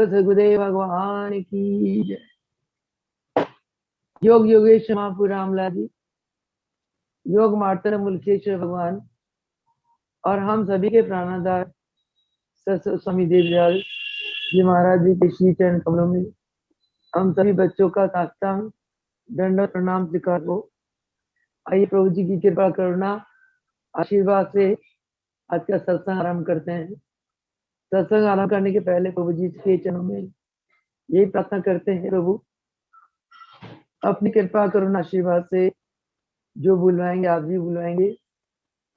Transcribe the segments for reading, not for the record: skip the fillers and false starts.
सदगुरुदेव भगवान की जय। योग योगेश महापुर रामलाल जी, योग मार्तन मुल्केश्वर भगवान और हम सभी के प्राणाधार स्वामी देवदयाल जी महाराज जी के श्री चरण कमलों में हम सभी बच्चों का साष्टांग दंडवत प्रणाम स्वीकार हो। आइए प्रभु जी की कृपा करुणा आशीर्वाद से आज का सत्संग आरंभ करते हैं। सत्संग आरंभ करने के पहले प्रभु जी के चरणों में यही प्रार्थना करते हैं, प्रभु अपनी कृपा करुणा आशीर्वाद से जो बुलवाएंगे आप जी बुलवाएंगे,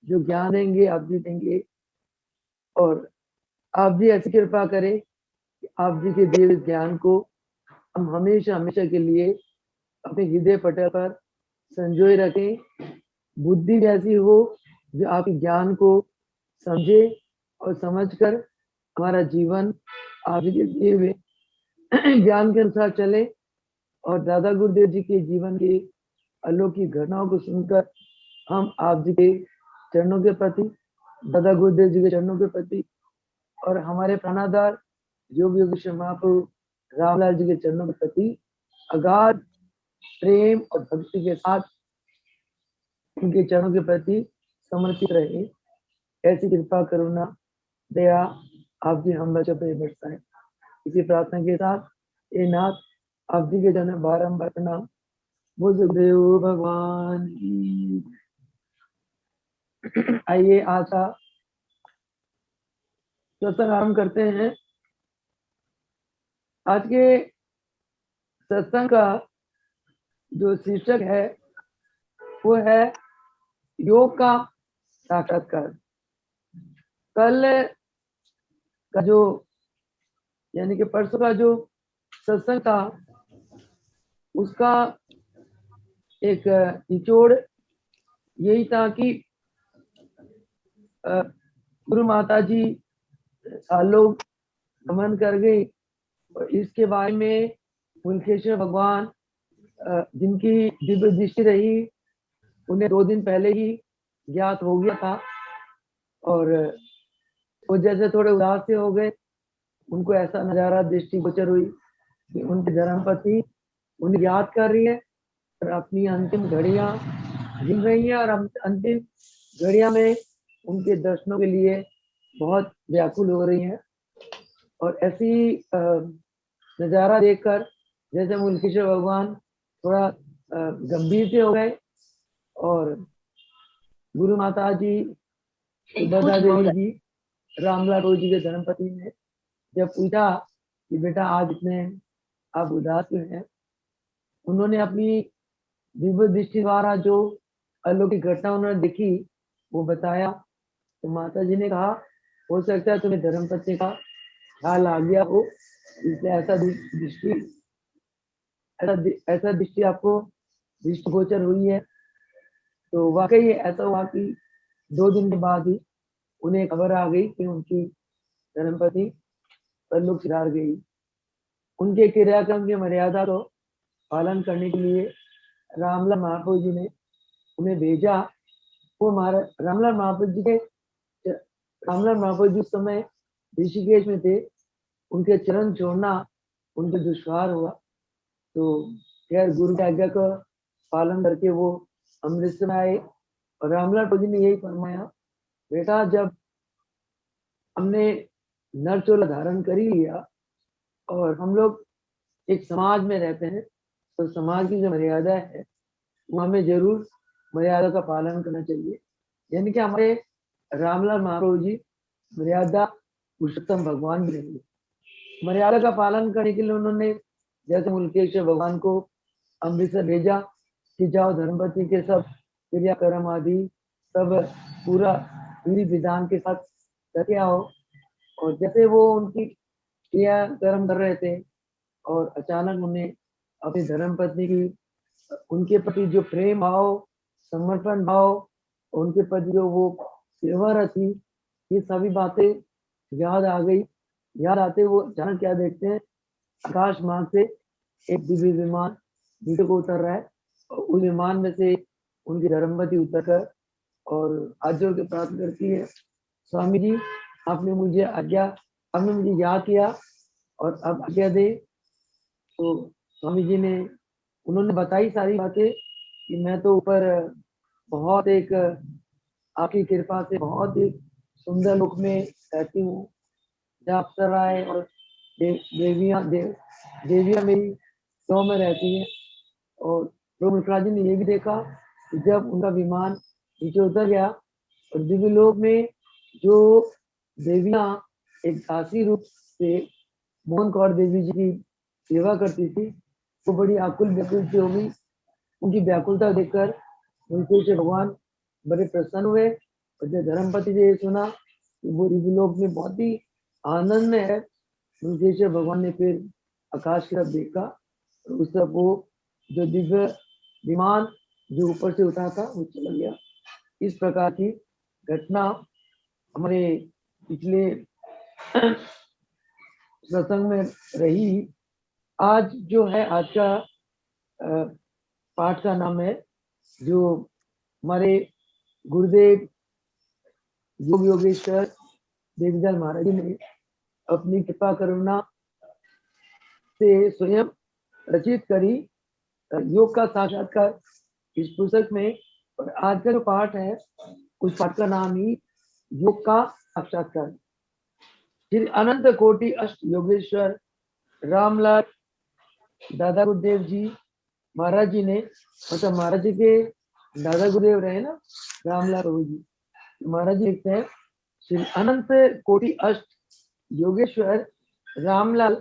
जो ज्ञान देंगे आप जी देंगे, और आप जी ऐसी कृपा करें कि आप जी के दिए हुए ज्ञान को हम हमेशा हमेशा के लिए अपने हृदय पटल पर संजोए रखें। बुद्धि ऐसी हो जो आपके ज्ञान को समझे और समझकर हमारा जीवन आप जी के दिए हुए ज्ञान के अनुसार चले, और दादा गुरुदेव जी के जीवन के अलौकिक घटनाओं को सुनकर हम आप जी के चरणों के प्रति, दादा गुरुदेव जी के चरणों के प्रति और हमारे प्राणाधार योग योगेश्वर महाप्रभु रामलाल जी के चरणों के प्रति अगाध प्रेम और भक्ति के साथ उनके चरणों के प्रति समर्पित रहे। ऐसी कृपा करुणा दया आप जी हम बच्चों पर बरसाएं। इसी प्रार्थना के साथ ये नाथ आप जी के चरण बारंबार प्रणाम। बुद्धदेव भगवान की। आइए आज का सत्संग आरंभ करते हैं। आज के सत्संग का जो शीर्षक है वो है योग का साक्षात्कार। कल का जो यानी कि परसों का जो सत्संग था उसका एक निचोड़ यही था कि गुरु माता जी लोग गमन कर गई, और इसके बारे में मुल्केश्वर भगवान जिनकी दिव्य दृष्टि रही उन्हें 2 दिन पहले ही ज्ञात हो गया था, और वो जैसे थोड़े उदास से हो गए। उनको ऐसा नजारा दृष्टि गोचर हुई कि उनकी धर्मपत्नी उन्हें याद कर रही है और अपनी अंतिम घड़ियां गिन रही है, और अंतिम घड़ियां में उनके दर्शनों के लिए बहुत व्याकुल हो रही है। और ऐसी नजारा देखकर जैसे मुल्केश्वर भगवान थोड़ा गंभीर से हो गए, और गुरु माता जी सुभद्रा देवी जी रामलाल जी के धर्मपति ने जब पूछा कि बेटा आज इतने आप उदास क्यों हैं, उन्होंने अपनी दिव्य दृष्टि द्वारा जो अलौकिक घटना उन्होंने देखी वो बताया। तो माता जी ने कहा हो सकता है तुम्हें धर्मपत्नी का ख्याल आ गया हो, इसलिए ऐसा दृष्टि आपको दृष्टिगोचर हुई है। तो वाकई ऐसा हुआ कि 2 दिन के बाद ही उन्हें खबर आ गई कि उनकी धर्मपत्नी परलोक सिधार गई। उनके क्रियाक्रम की मर्यादा को पालन करने के लिए रामलाल महाप्रभु जी ने उन्हें भेजा। वो रामलाल महाप्रभु जी उस समय ऋषिकेश में थे, उनके चरण छोड़ना उनके दुश्वार हुआ। तो खैर गुरु की आज्ञा का पालन करके वो अमृतसर में आए, और रामलाल प्रभु जी ने यही फरमाया बेटा जब हमने नरचोला धारण कर ही लिया और हम लोग एक समाज में रहते हैं, तो समाज की जो मर्यादा है वो हमें जरूर मर्यादा का पालन करना चाहिए। यानी कि हमारे रामलाल महाप्रभु जी मर्यादा पुरुषोत्तम भगवान भी रहे। मर्यादा का पालन करने के लिए उन्होंने जैसे मुल्केश्वर भगवान को अमृतसर भेजा कि जाओ धर्मपत्नी के सब क्रियाक्रम आदि सब पूरा विधि विधान के साथ करके आओ। और जैसे वो उनकी क्रियाक्रम कर रहे थे और अचानक उन्हें अपनी धर्मपत्नी की उनके प्रति जो प्रेम भाव, समर्पण भाव, उनके प्रति जो वो सेवा थी, ये सभी बातें याद आ गई। याद आते वो अचानक क्या देखते हैं, आकाश मार्ग से एक दिव्य विमान नीचे को उतर रहा है, और उस विमान में से उनकी धर्मपत्नी उतरकर और हाथ जोड़ के प्रार्थना करती है, स्वामी जी आपने मुझे याद किया और अब आज्ञा दे। तो स्वामी जी ने उन्होंने बताई सारी बातें कि मैं तो ऊपर बहुत एक आपकी कृपा से बहुत ही सुंदर लोक में रहती हूँ, जहाँ अप्सराएं और देवियां मेरी गाँव में रहती हैं। और प्रभु मुखराज जी ने ये भी देखा कि जब उनका विमान नीचे उतर गया और दिव्य लोक में जो देवियां एक दासी रूप से मोहन कौर देवी जी की सेवा करती थी, वो बड़ी आकुल व्याकुल सी हो गई। उनकी व्याकुलता देखकर उनके भगवान बड़े प्रसन्न हुए। और जब धर्मपति जी ये सुना कि वो दिव्य लोक में बहुत ही आनंद में है, उनके भगवान ने फिर आकाश की तरफ देखा और उस तरफ वो जो दिव्य विमान जो ऊपर से उठा था वो चला गया। इस प्रकार की घटना हमारे पिछले सत्संग में रही। आज जो है, आज का पाठ का नाम है जो हमारे गुरुदेव योग योगेश्वर देवीदास महाराज जी ने अपनी कृपा करुणा से स्वयं रचित करी योग का साक्षात्कार इस पुस्तक में। और आज का जो पाठ है उस पाठ का नाम ही योग का साक्षात्कार। श्री अनंत कोटि अष्ट योगेश्वर रामलाल दादा गुरुदेव जी महाराज जी ने, मतलब महाराज जी के दादा गुरुदेव रहे ना रामलाल प्रभु जी, महाराज जी लिखते हैं श्री अनंत कोटि अष्ट योगेश्वर रामलाल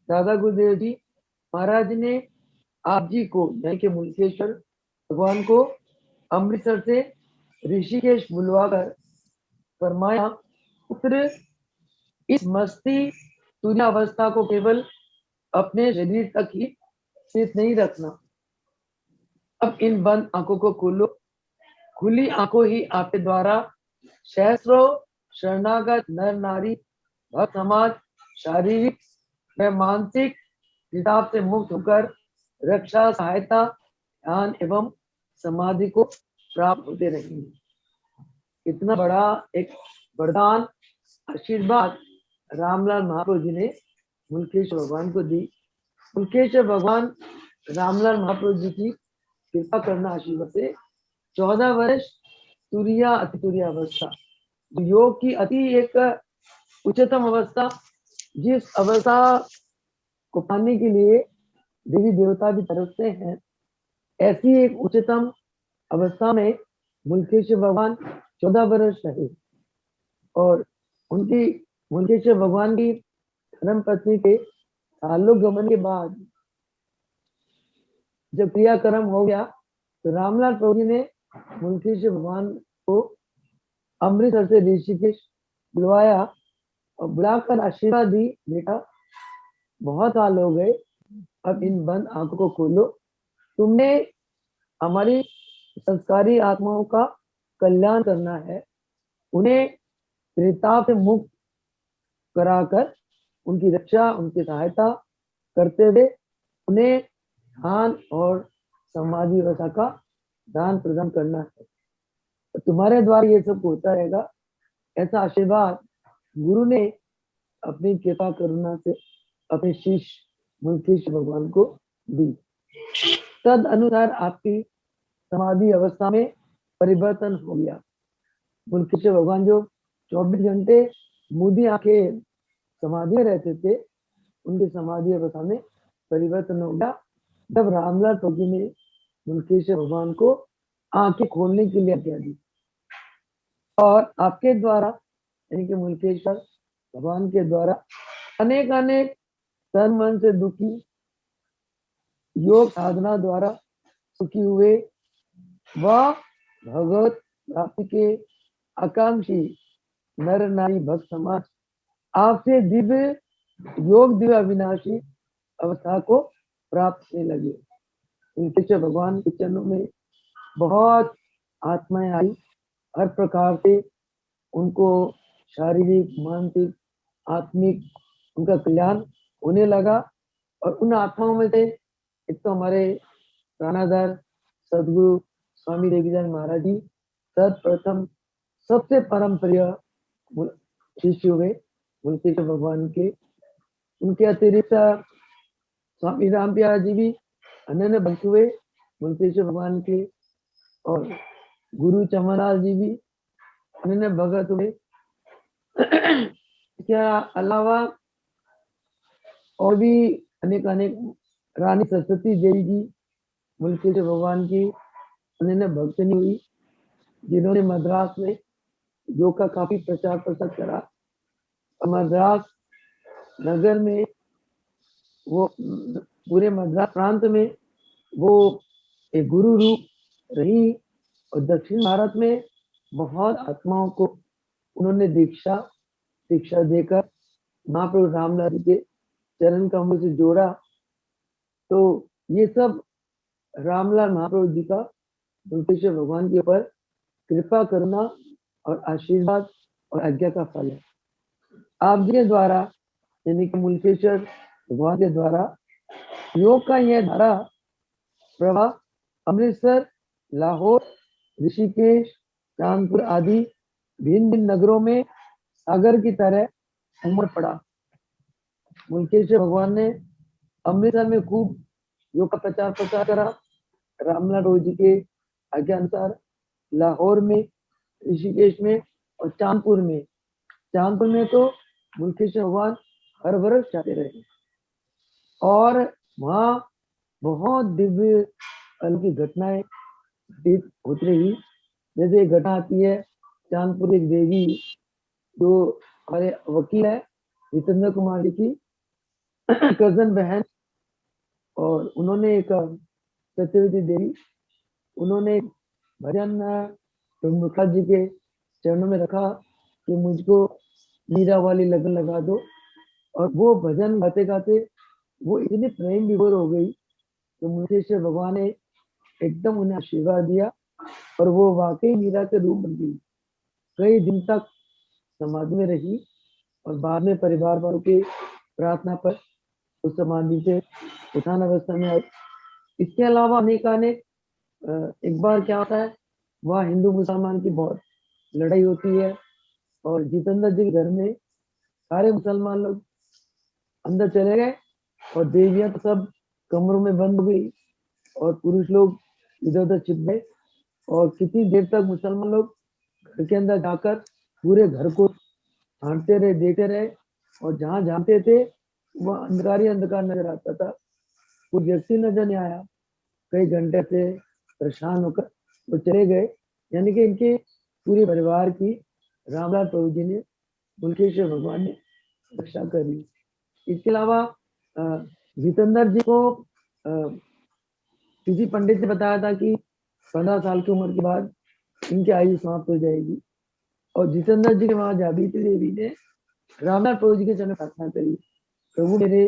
दादा गुरुदेव जी महाराज ने आप जी को यानी कि मुल्केश्वर भगवान को अमृतसर से ऋषिकेश बुलवाकर फरमाया, पुत्र इस मस्ती तुल्य अवस्था को केवल अपने शरीर तक ही सीमित नहीं रखना। अब इन बंद आंखों को खोलो। खुली आंखों ही आपके द्वारा सहस्रों शरणागत नर नारी भक्त समाज शारीरिक व मानसिक हिसाब से मुक्त होकर रक्षा सहायता ध्यान एवं समाधि को प्राप्त होते रहेंगे। इतना बड़ा एक वरदान आशीर्वाद रामलाल महाप्रभु जी ने मुल्केश्वर भगवान को दी। मुल्केश्वर भगवान रामलाल महाप्रभु जी की कृपा करना आशीर्वाद से 14 वर्ष तुरिया अति तुरिया अवस्था, योग की अति एक उच्चतम अवस्था, जिस अवस्था को पाने के लिए देवी देवता भी तरसते हैं, ऐसी एक उच्चतम अवस्था में मुल्केश्वर भगवान 14 वर्ष रहे। और उनकी मुल्केश्वर भगवान की धर्म पत्नी के ताल्लुक गमन के बाद जब क्रियाक्रम हो गया तो रामलाल प्रभु जी ने मुल्केश्वर भगवान को अमृतसर से ऋषिकेश बुलवाया और बुलाकर आशीर्वाद दी, बेटा बहुत साल हो गए, अब इन बंद आंखों को खोलो। तुमने हमारी संस्कारी आत्माओं का कल्याण करना है, उन्हें त्रिताप से मुक्त कराकर उनकी रक्षा उनकी सहायता करते हुए उन्हें ध्यान और समाधि व्यवस्था का दान प्रदान करना है। तो तुम्हारे द्वारा ये सब होता रहेगा, ऐसा आशीर्वाद गुरु ने अपनी कृपा करुणा से अपने शिष्य मुल्केश्वर भगवान को दी। तद अनुसार आपकी समाधि अवस्था में परिवर्तन हो गया। मुल्केश्वर भगवान जो 24 घंटे मूदी आंखें समाधि में रहते थे, उनकी समाधि अवस्था में परिवर्तन हो गया जब रामलाल प्रभु जी ने मुल्केश्वर भगवान को आंखें खोलने के लिए आज्ञा दी। और आपके द्वारा यानी कि मुल्केश्वर भगवान के द्वारा अनेक अनेक तन मन से दुखी योग साधना द्वारा सुखी हुए वह भगवत प्राप्ति के आकांक्षी नर नारी भक्त समाज आपसे दिव्य योग दिव्य अविनाशी अवस्था को प्राप्त करने लगे। मुल्केश्वर भगवान के चरणों में बहुत आत्माएं आई, हर प्रकार से उनको शारीरिक मानसिक आत्मिक उनका कल्याण होने लगा। और उन आत्माओं में से एक तो हमारे प्राणाधार सदगुरु स्वामी देवीदास महाराज जी सर्वप्रथम सबसे परम प्रिय शिष्य हुए मुल्केश्वर भगवान के। उनके अतिरिक्त स्वामी राम प्यारा जी भी अनन्य भक्त हुए मुल्केश्वर भगवान के, और गुरु चमनलाल जी भी अनन्य भगत हुए। क्या अलावा और भी अनेक अनेक, रानी सरस्वती देवी जी मुल्केश्वर भगवान की अनन्य भक्तनी हुई, जिन्होंने मद्रास में योग का काफी प्रचार प्रसार करा। और मद्रास नगर में, वो पूरे मद्रास प्रांत में वो एक गुरु रूप रही, और दक्षिण भारत में बहुत आत्माओं को उन्होंने शिक्षा देकर महाप्रभु रामलाल जी के चरण कमल से जोड़ा। तो ये सब रामलाल महाप्रभु जी का मुल्केश्वर भगवान के ऊपर कृपा करना और आशीर्वाद और आज्ञा का फल है। आप जी के द्वारा, यानी कि मुल्केश्वर भगवान के द्वारा योग का यह धारा प्रवाह अमृतसर, लाहौर, ऋषिकेश, कानपुर आदि भिन्न भिन्न नगरों में सागर की तरह उमड़ पड़ा। मुल्केश्वर भगवान ने अमृतसर में खूब योग का प्रचार प्रसार करा, रामलाल रोज जी के आज्ञा अनुसार। लाहौर में, ऋषिकेश में और चांदपुर में तो मुल्केश्वर भगवान हर वर्ष जाते रहे, और वहां बहुत दिव्य अलौकिक घटनाएं होती रही। जैसे एक घटना आती है, चांदपुर एक देवी जो हमारे वकील है जितेंद्र कुमार जी की कजन बहन, और उन्होंने एक सत्यवती देवी, उन्होंने भजन प्रभु मुखर्जी जी के चरणों में रखा कि मुझको मीरा वाली लगन लगा दो, और वो भजन गाते गाते वो इतनी प्रेम विभोर हो गई तो मुल्केश्वर भगवान ने एकदम उन्हें आशीर्वाद दिया, और वो वाकई मीरा के रूप बन गई। कई दिन तक समाधि में रही, और बाद में परिवार वालों की प्रार्थना पर उस समाधि से उठान अवस्था में आई। इसके अलावा अनेक एक बार क्या होता है, वह हिंदू मुसलमान की बहुत लड़ाई होती है, और जितेंद्र जी के घर में सारे मुसलमान लोग अंदर चले गए, और देवियां तो सब कमरों में बंद हो गई, और पुरुष लोग इधर उधर छिप गए। और कितनी देर तक मुसलमान लोग घर के अंदर जाकर पूरे घर को छांटते रहे, देखते रहे, और जहां जानते थे वह अंधकार ही अंधकार नजर आता था, कोई व्यक्ति नजर नहीं आया। कई घंटे से परेशान होकर वो चले गए। यानी कि इनके पूरे परिवार की रामलाल प्रभु जी ने, मुल्केश्वर भगवान ने रक्षा करी। इसके अलावा जितेंद्र जी को किसी पंडित ने बताया था कि 15 साल की उम्र के बाद इनकी आयु समाप्त हो जाएगी, और जितेंद्र जी के वहां जाबीती देवी ने रामलाल प्रभु जी के चरण प्रार्थना करी, प्रभु मेरे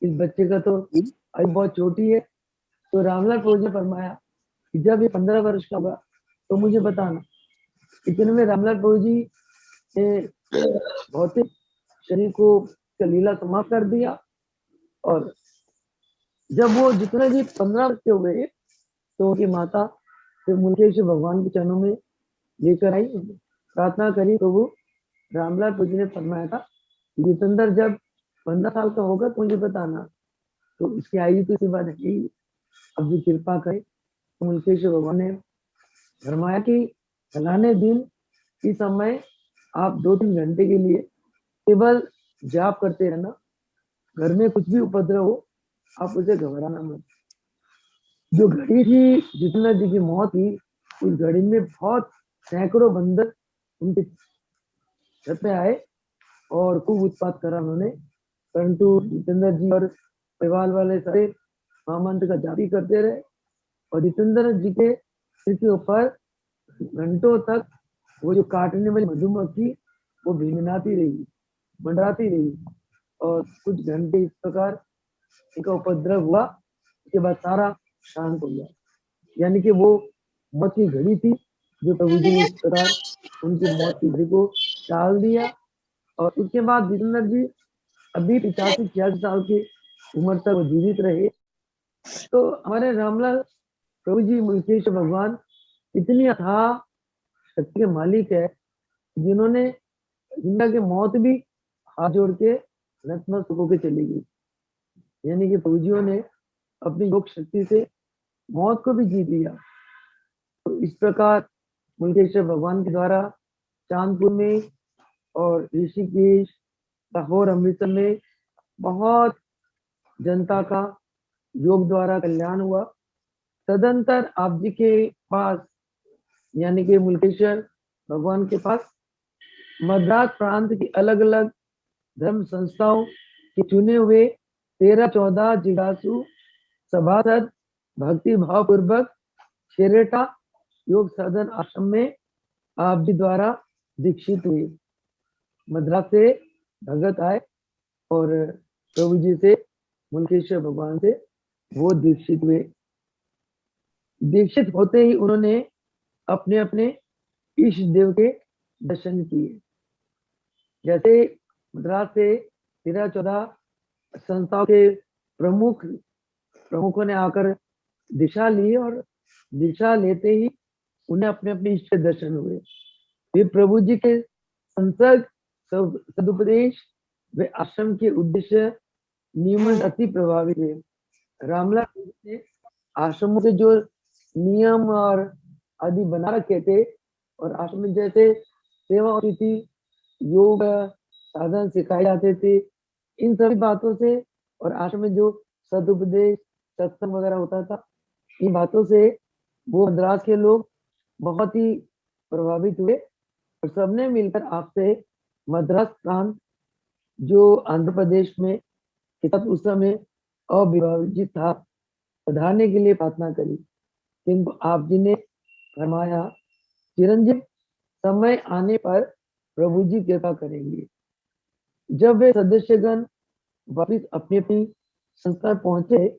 इस बच्चे का तो आयु बहुत छोटी है। तो रामलाल प्रभु जी ने फरमाया कि जब ये 15 वर्ष का होगा तो मुझे बताना। इतने में रामलाल प्रभु जी ने भौतिक शरीर को लीला समाप्त कर दिया, और जब वो जितने भी 15 वर्ष के हुए तो उनकी माता फिर मुल्केश्वर भगवान के चरणों में लेकर आई, प्रार्थना करी। प्रभु रामलाल प्रभु जी ने फरमाया था जितेंद्र जब 15 साल का होगा तो मुझे बताना। तो इसकी आयु तो सिवा नहीं, अब भी कृपा करे। तो मुल्केश्वर भगवान ने फरमाया कि फलाने दिन इस समय आप 2-3 घंटे के लिए केवल जाप करते रहना, घर में कुछ भी उपद्रव हो आप उसे घबराना मत। जो घड़ी थी जितेंद्र जी की मौत हुई, उस घड़ी में बहुत सैकड़ों बंदर उनके छत पे आए और खूब उत्पात करा उन्होंने, परंतु जितेंद्र जी और परिवार वाले सारे महामंत्र का जाप करते रहे, और जितेंद्र जी के सिर के ऊपर घंटों तक वो जो काटने वाली मधुमक्खी वो भिनभिनाती रही, मंडराती रही, और कुछ घंटे इस प्रकार इनका उपद्रव हुआ। उसके बाद सारा शांत हो गया। यानी कि वो मौत की घड़ी थी जो प्रभु जी ने इस प्रकार उनकी मौत की घड़ी को टाल दिया। और उसके बाद जितेंद्र जी अभी 85-86 साल की उम्र तक वो जीवित रहे। तो हमारे रामलाल प्रभु जी मुल्केश्वर भगवान इतनी अथाह शक्ति के मालिक है, जिन्होंने जिंदा के मौत भी हाथ जोड़ के नतमस्तक होकर चली गई। यानी कि प्रभुजियों ने अपनी योग शक्ति से मौत को भी जीत लिया। तो इस प्रकार मुल्केश्वर भगवान के द्वारा चांदपुर में और ऋषिकेश, लाहौर, अमृतसर में बहुत जनता का योग द्वारा कल्याण हुआ। तदंतर आप जी के पास यानी कि मुल्केश्वर भगवान के पास मद्रास प्रांत की अलग अलग धर्म संस्थाओं के चुने हुए 13-14 जिज्ञासु सभासद भक्ति भाव पूर्वक शेरेटा योग साधन आश्रम में आप जी द्वारा दीक्षित हुए। मद्रास से भगत आए और प्रभु जी से, मुल्केश्वर भगवान से वो दीक्षित हुए। दीक्षित होते ही उन्होंने अपने अपने इष्ट देव के दर्शन किए। जैसे मद्रास से 13-14 संस्थाओं के प्रमुखों ने आकर दिशा ली और दिशा लेते ही उन्हें अपने अपने इष्ट के दर्शन हुए। फिर प्रभु जी के संसर्ग, सदुपदेश व आश्रम के उद्देश्य नियमन अति प्रभावित हुए। रामलाल ने आश्रमों के जो नियम और आदि बना रखे थे और आश्रम में जैसे सेवा होती थी, योग साधन सिखाए जाते थे, इन सभी बातों से और आश्रम में जो सदुपदेश सत्संग वगैरह होता था, इन बातों से वो मद्रास के लोग बहुत ही प्रभावित हुए और सबने मिलकर आपसे मद्रास प्रांत जो आंध्र प्रदेश में उस समय अविभाजित था, पधारने के लिए प्रार्थना करी। किंतु आप जी ने फरमाया, चिरंजीव समय आने पर प्रभु जी कृपा करेंगे। जब वे सदस्यगण वापिस अपनी अपनी संस्था पहुंचे,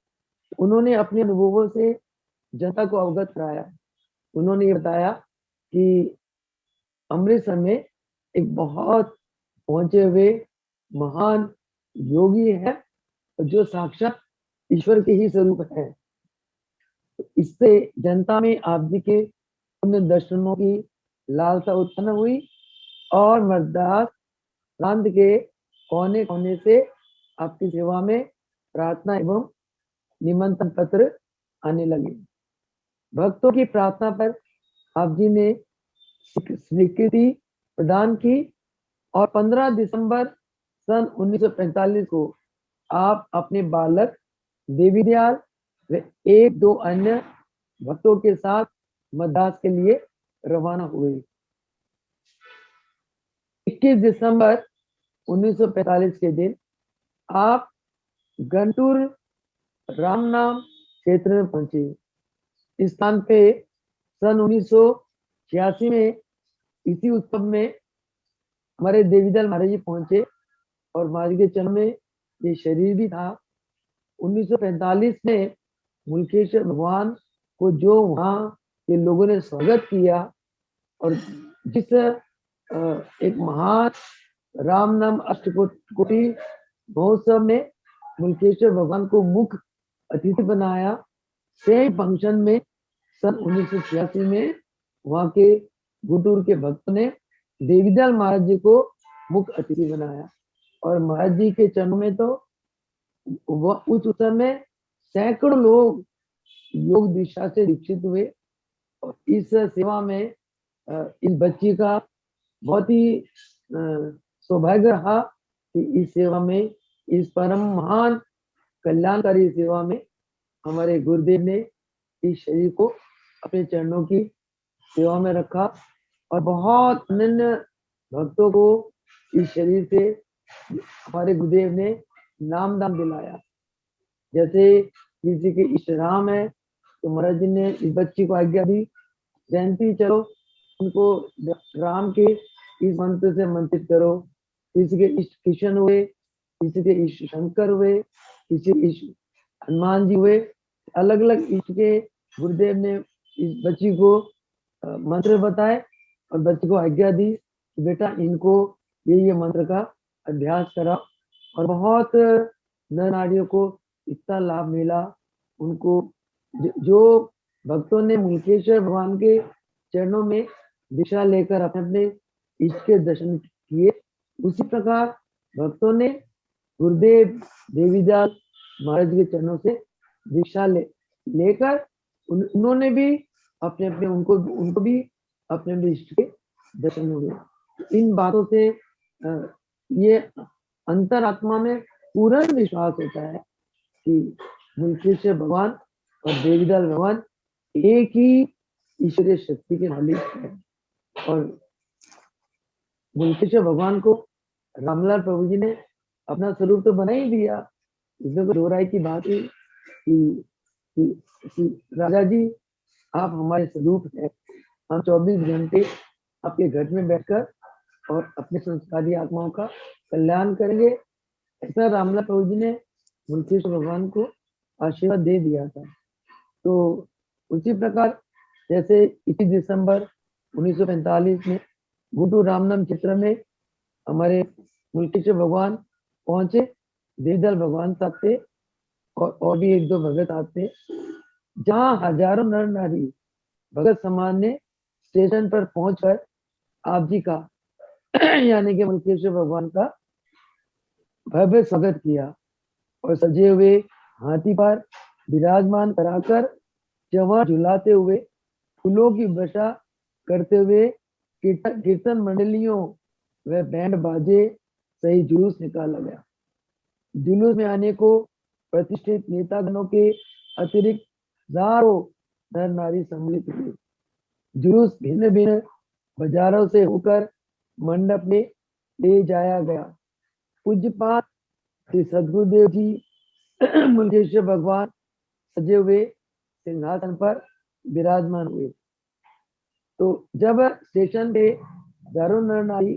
उन्होंने अपने अनुभवों से जनता को अवगत कराया। उन्होंने ये बताया कि अमृतसर में एक बहुत पहुंचे हुए महान योगी है जो साक्षात ईश्वर के ही स्वरूप है। इससे जनता में आप जी के पुण्य दर्शनों की लालसा उत्पन्न हुई और मद्रास प्रांत के कोने कोने से आपकी सेवा में प्रार्थना एवं निमंत्रण पत्र आने लगे। भक्तों की प्रार्थना पर आप जी ने स्वीकृति प्रदान की और 15 दिसंबर सन 1945 को आप अपने बालक देवीदयाल व 1-2 अन्य भक्तों के साथ मद्रास के लिए रवाना हुए। 21 दिसंबर 1945 के दिन आप गंटूर राम नाम क्षेत्र में पहुंचे। इस स्थान पे सन 1986 में इसी उत्सव में हमारे देवीदयाल महाराज जी पहुंचे और महाराज के चरण में ये शरीर भी था। 1945 में मुल्केश्वर भगवान को जो वहाँ के लोगों ने स्वागत किया और जिस एक महान राम नाम अष्टकोटि महोत्सव में मुल्केश्वर भगवान को मुख्य अतिथि बनाया, सेम फंक्शन में सन 1986 में वहाँ के गुंटूर के भक्तों ने देवीदयाल महाराज जी को मुख्य अतिथि बनाया और महाराज जी के चरणों में तो उस उत्सव में सैकड़ों लोग योग दिशा से दीक्षित हुए। और इस सेवा में इस बच्ची का बहुत ही सौभाग्य रहा कि इस सेवा में, इस परम महान कल्याणकारी सेवा में हमारे गुरुदेव ने इस शरीर को अपने चरणों की सेवा में रखा और बहुत अनन्य भक्तों को इस शरीर से हमारे गुरुदेव ने नाम दान दिलाया। जैसे किसी के इष्ट राम है तो महाराज जी ने इस बच्ची को आज्ञा दी, जयंती चलो उनको राम के इस मंत्र से मंत्रित करो। किसी के इष्ट किशन हुए, किसी के इष्ट शंकर हुए, किसी के इष्ट हनुमान जी हुए, अलग अलग इष्ट के गुरुदेव ने इस बच्ची को मंत्र बताए और बच्ची को आज्ञा दी कि बेटा इनको ये मंत्र का अभ्यास करा। और बहुत नर नारियों को इतना लाभ मिला। उनको जो भक्तों ने मुल्केश्वर भगवान के चरणों में दिशा लेकर अपने अपने इष्ट के दर्शन किए, उसी प्रकार भक्तों ने गुरुदेव देवीदास महाराज के चरणों से दीक्षा लेकर उन्होंने भी अपने अपने उनको भी अपने अपने इष्ट के दर्शन हुए। इन बातों से ये अंतरात्मा में पूर्ण विश्वास होता है कि मुल्केश्वर भगवान और देवीदास भगवान एक ही ईश्वरीय शक्ति के मालिक है। और मुल्केश्वर भगवान को रामलाल प्रभु जी ने अपना स्वरूप तो बना ही दिया, इसमें दो राय की बात है कि राजा जी आप हमारे स्वरूप है, हम 24 घंटे आपके घर में बैठकर और अपने संस्कारी आत्माओं का कल्याण करेंगे। ऐसा रामलाल प्रभु जी ने मुल्केश्वर भगवान को आशीर्वाद दे दिया था। तो उसी प्रकार जैसे 21 दिसंबर 1945 में गुरु रामनाम चित्र में हमारे मुल्केश्वर भगवान पहुंचे, देवीदास भगवान साथ थे और भी एक दो भगत आते, जहां हजारों नर नारी भगत समाज ने स्टेशन पर पहुंचकर आप जी का यानी कि मुल्केश्वर भगवान का भव्य स्वागत किया और सजे हुए हाथी पर विराजमान कराकर जवां झुलाते हुए फूलों की वर्षा करते हुए कीर्तन मंडलियों व बैंड बाजे सही जुलूस निकाला गया। जुलूस में आने को प्रतिष्ठित नेतागणों के अतिरिक्त हजारों नर नारी सम्मिलित हुए। जुलूस भिन्न भिन्न बाजारों से होकर मंडप में ले जाया गया। पूज्यपाद श्री सदगुरुदेव जी मुल्केश्वर भगवान सजे हुए सिंहासन पर विराजमान हुए। तो जब स्टेशन पे हजारों नर नारी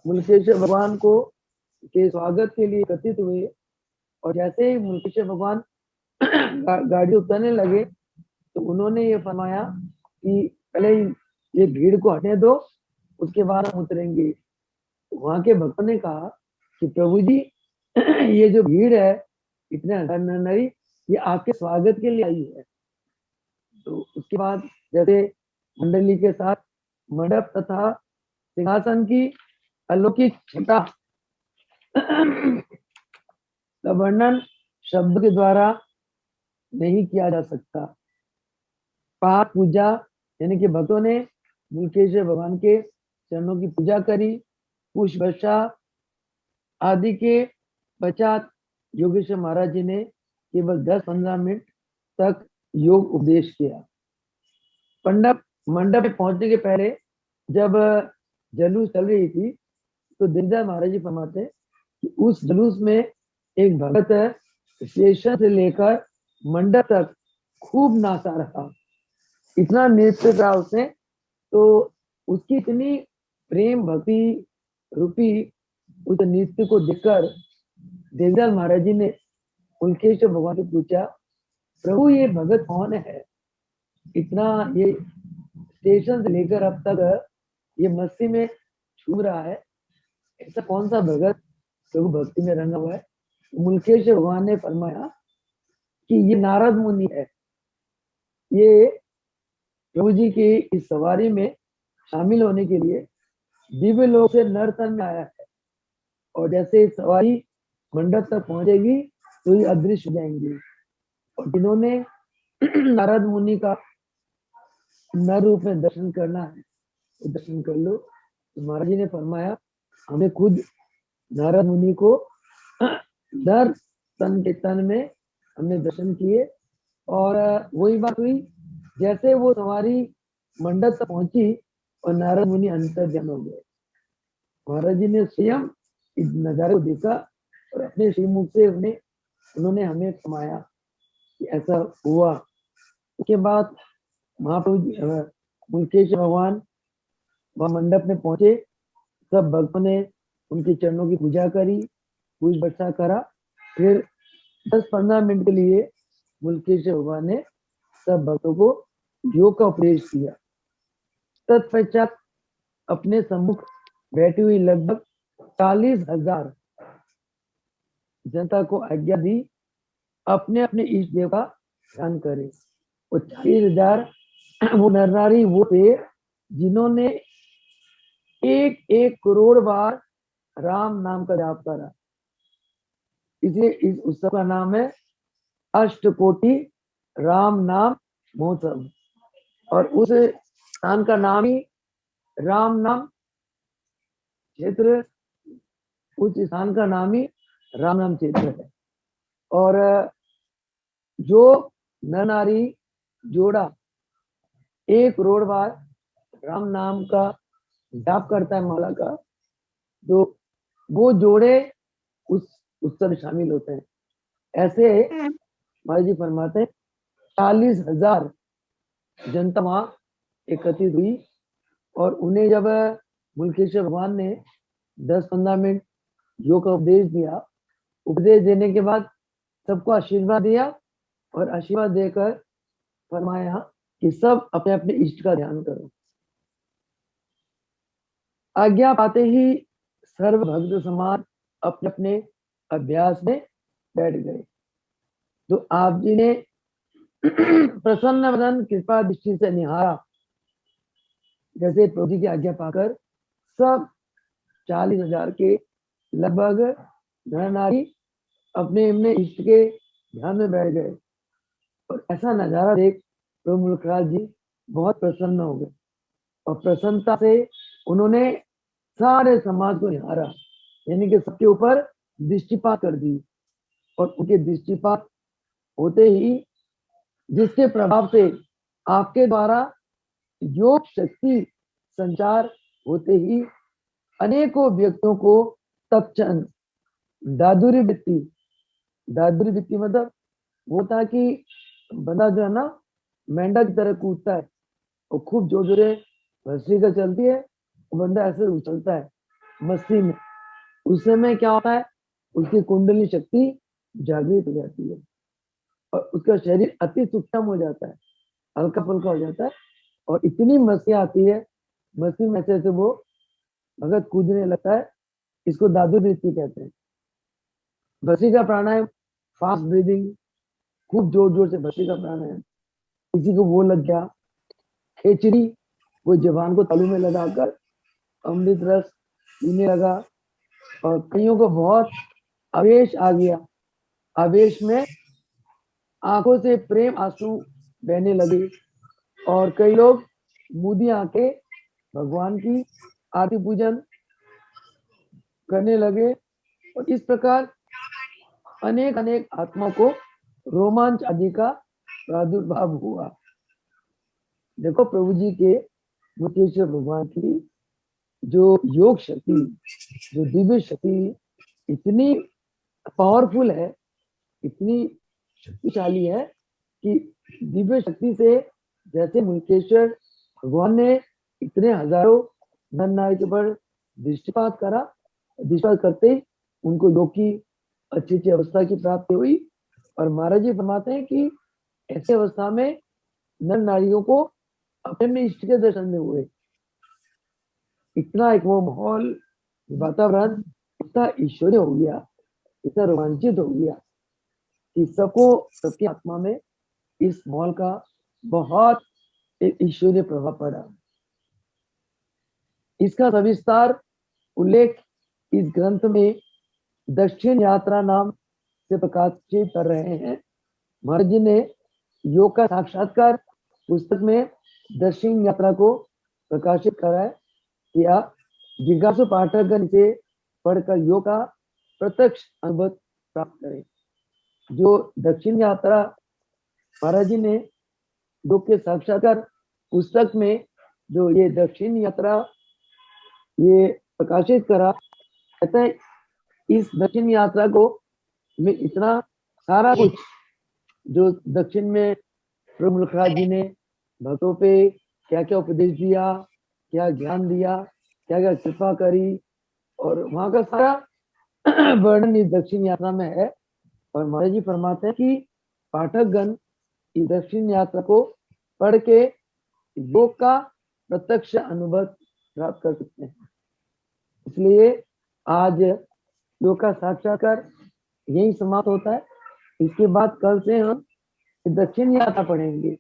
मुल्केश्वर भगवान को के स्वागत के लिए एकत्रित हुए और जैसे ही मुल्केश्वर भगवान गाड़ी उतरने लगे तो उन्होंने ये फरमाया कि पहले ये भीड़ को हटने दो, उसके बाद हम उतरेंगे। वहां के भक्तों ने कहा कि प्रभु जी ये जो भीड़ है इतने हजार नर नारी ये आपके स्वागत के लिए आई है। तो उसके बाद जैसे मंडली के साथ मंडप तथा सिंहासन की अलौकिक छटा का वर्णन शब्द के द्वारा नहीं किया जा सकता। पाठ पूजा यानी कि भक्तों ने मुल्केश्वर भगवान के चरणों की पूजा करी, पुष्प वर्षा आदि के पश्चात योगेश्वर महाराज जी ने केवल 10-15 मिनट तक योग उपदेश किया। मंडप में पहुंचने के पहले जब जलूस चल रही थी तो देवीदास महाराज जी फरमाते कि उस जुलूस में एक भगत स्टेशन से लेकर मंडप तक खूब नाचा रहा, इतना नृत्य था उसने। तो उसकी इतनी प्रेम भक्ति रूपी उस नृत्य को देखकर देवीदास महाराज जी ने मुल्केश्वर भगवान से पूछा, प्रभु ये भगत कौन है, इतना ये स्टेशन से लेकर अब तक ये मस्ती में छू रहा है, ऐसा कौन सा भगत प्रभु भक्ति में रंगा हुआ है। मुल्केश्वर भगवान ने फरमाया कि ये नारद मुनि है, ये प्रभु जी की इस सवारी में शामिल होने के लिए दिव्य लोक से नरतन में आया है और जैसे इस सवारी मंडप तक पहुंचेगी तो ये अदृश्य हो जाएंगे। और जिन्होंने नारद मुनि का नर रूप में दर्शन करना है तो दर्शन कर लो। तो महाराज जी ने फरमाया हमें खुद नारद मुनि को नर तन के तन में हमने दर्शन किए। और वही बात हुई, जैसे वो सवारी मंडप तक पहुंची और नारद मुनि अंतर्ध्यान हो गए। महाराज जी ने स्वयं इस नजारे को देखा और अपने श्रीमुख से उन्होंने हमें फरमाया कि ऐसा हुआ। उसके बाद महाप्रभु मुल्केश्वर भगवान वह मंडप में पहुंचे, सब भक्तों ने उनके चरणों की पूजा करी, पुष्प वर्षा करा। फिर 10-15 मिनट के लिए मुल्केश्वर भगवान ने सब भक्तों को योग का उपदेश किया। तत्पश्चात अपने सम्मुख बैठी हुई लगभग 40,000 जनता को आज्ञा दी अपने अपने इष्ट देव का ध्यान करें। वो 40,000 वो नर नारी वो थे जिन्होंने 1 करोड़ बार राम नाम का जाप करा। इसलिए इस उत्सव का नाम है अष्टकोटि राम नाम महोत्सव, और उस स्थान का नाम ही राम नाम क्षेत्र, उस स्थान का नाम ही राम नाम क्षेत्र है। और जो नर नारी जोड़ा 1 करोड़ बार राम नाम का जाप करता है माला का, तो वो जोड़े उस उत्सव शामिल होते हैं। ऐसे महाराज जी फरमाते 40,000 जनता वहां एकत्रित हुई, और उन्हें जब मुल्केश्वर भगवान ने 10-15 मिनट योग का उपदेश दिया, उपदेश देने के बाद सबको आशीर्वाद दिया, और आशीर्वाद देकर फरमाया कि सब अपने अपने इष्ट का ध्यान करो। आज्ञा पाते ही सर्व भक्त समाज अपने अपने अभ्यास में बैठ गए। तो आप जी ने प्रसन्न वदन कृपा दृष्टि से निहारा। जैसे प्रभु जी की आज्ञा पाकर सब 40,000 के लगभग नर नारी अपने अपने इष्ट के ध्यान में बैठ गए, और ऐसा नजारा देख प्रभु मुलखराज जी बहुत प्रसन्न हो गए, और प्रसन्नता से उन्होंने सारे समाज को निहारा, यानी कि सबके ऊपर दृष्टिपात कर दी, और उनके दृष्टिपात होते ही जिसके प्रभाव से आपके द्वारा योग शक्ति संचार होते ही अनेकों व्यक्तियों को तत्क्षण दादुरी वृत्ति मतलब वो था कि बंदा जो है ना मेंढक की तरह कूदता है, और खूब जोर जोरे भस्सी का चलती है, वो बंदा ऐसे उछलता है मस्ती में। उस समय क्या होता है, उसकी कुंडली शक्ति जागृत हो जाती है, और उसका शरीर अति सूक्ष्म हो जाता है, हल्का फुल्का हो जाता है, और इतनी मस्ती आती है, मस्ती में ऐसे वो भगत कूदने लगता है। इसको दादू वृत्ति कहते हैं। भस्सी का प्राणायाम फास्ट ब्रीदिंग, खूब जोर जोर से भस्सी का प्राणायाम। किसी को वो लग गया खेचड़ी, वो जवान को तालू में लगाकर अमृत रस पीने लगा, और कईयों को बहुत आवेश आ गया, आवेश में आंखों से प्रेम आंसू बहने लगे, और कई लोग मुदी आंखें भगवान की आरती पूजन करने लगे, और इस प्रकार अनेक अनेक आत्माओं को रोमांच आदि का प्रादुर्भाव हुआ। देखो प्रभु जी के मुकेश्वर भगवान की जो योग शक्ति, जो दिव्य शक्ति इतनी पावरफुल है, इतनी शक्तिशाली है कि दिव्य शक्ति से जैसे मुकेश्वर भगवान ने इतने हजारों नर नारी के ऊपर दृष्टिपात करा, दृष्टिपात करते ही उनको योग की अच्छी अच्छी अवस्था की प्राप्ति हुई। और महाराज जी फरमाते हैं कि ऐसी अवस्था में नर नारियों को अपने इष्ट के दर्शन में हुए। इतना एक वो माहौल, वातावरण इतना ईश्वरीय हो गया, इतना रोमांचित हो गया कि सबकी आत्मा में इस माहौल का बहुत एक ईश्वरीय प्रभाव पड़ा। इसका सविस्तार उल्लेख इस ग्रंथ में दक्षिण यात्रा नाम से प्रकाशित कर रहे हैं। महाराज जी ने योग का साक्षात्कार पुस्तक में दक्षिण यात्रा को प्रकाशित करा किया। जिज्ञासु पाठकगण इसे पढ़कर योग का प्रत्यक्ष अनुभव प्राप्त करें। जो दक्षिण यात्रा महाराज जी ने योग के साक्षात्कार पुस्तक में जो ये दक्षिण यात्रा ये प्रकाशित करा, कहते हैं इस दक्षिण यात्रा को में इतना सारा कुछ जो दक्षिण में प्रभु मुलखराज जी ने भक्तों पे क्या क्या उपदेश दिया, क्या ज्ञान दिया, क्या क्या कृपा करी, और वहां का सारा वर्णन इस दक्षिण यात्रा में है। और महाराज जी फरमाते हैं कि पाठकगण इस दक्षिण यात्रा को पढ़ के योग का प्रत्यक्ष अनुभव प्राप्त कर सकते हैं। इसलिए आज योग का साक्षात्कार यही समाप्त होता है। इसके बाद कल से हम दक्षिण यात्रा पढ़ेंगे।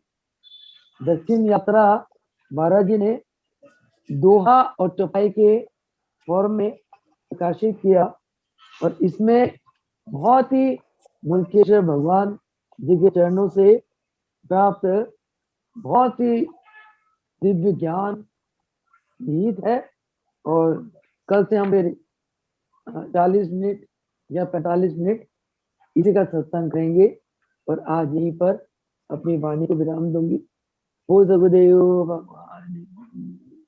दक्षिण यात्रा महाराज जी ने दोहा और चौपाई के फॉर्म में प्रकाशित किया, और इसमें बहुत ही मुल्केश्वर भगवान जी के चरणों से प्राप्त बहुत ही दिव्य ज्ञान निहित है। और कल से हम फिर 40 मिनट या 45 मिनट इसी का सत्संग करेंगे। और आज यहीं पर अपनी वाणी को विराम दूंगी। बोल सगुदेव भगवान की।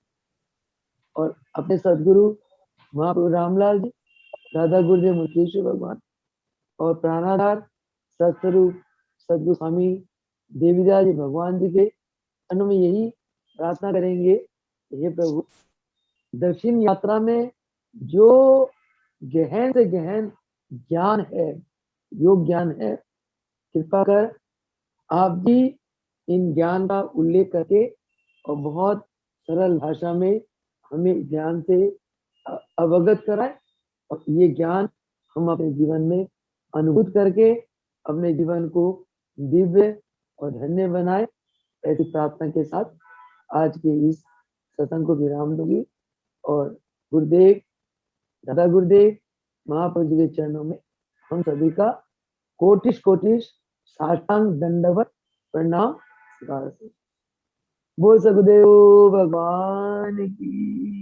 और अपने सदगुरु महाप्रभु रामलाल जी, दादा गुरुदेव मुकेश्वर भगवान और प्राणाधार सत्स्वरूप सदगुरु स्वामी देवीदास जी भगवान जी के चरणों में यही प्रार्थना करेंगे, हे प्रभु, दक्षिण यात्रा में जो गहन से गहन ज्ञान है, योग ज्ञान है, कृपा कर आप जी इन ज्ञान का उल्लेख करके और बहुत सरल भाषा में हमें ज्ञान से अवगत कराए। और ये ज्ञान हम अपने जीवन में अनुभूत करके अपने जीवन को दिव्य और धन्य बनाए। ऐसी प्रार्थना के साथ आज के इस सत्संग को विराम दूंगी। और गुरुदेव, दादा गुरुदेव महाप्रभु जी के चरणों में हम सभी का कोटिश कोटिश साष्टांग दंडवत प्रणाम। बोल सगुदेव भगवान की।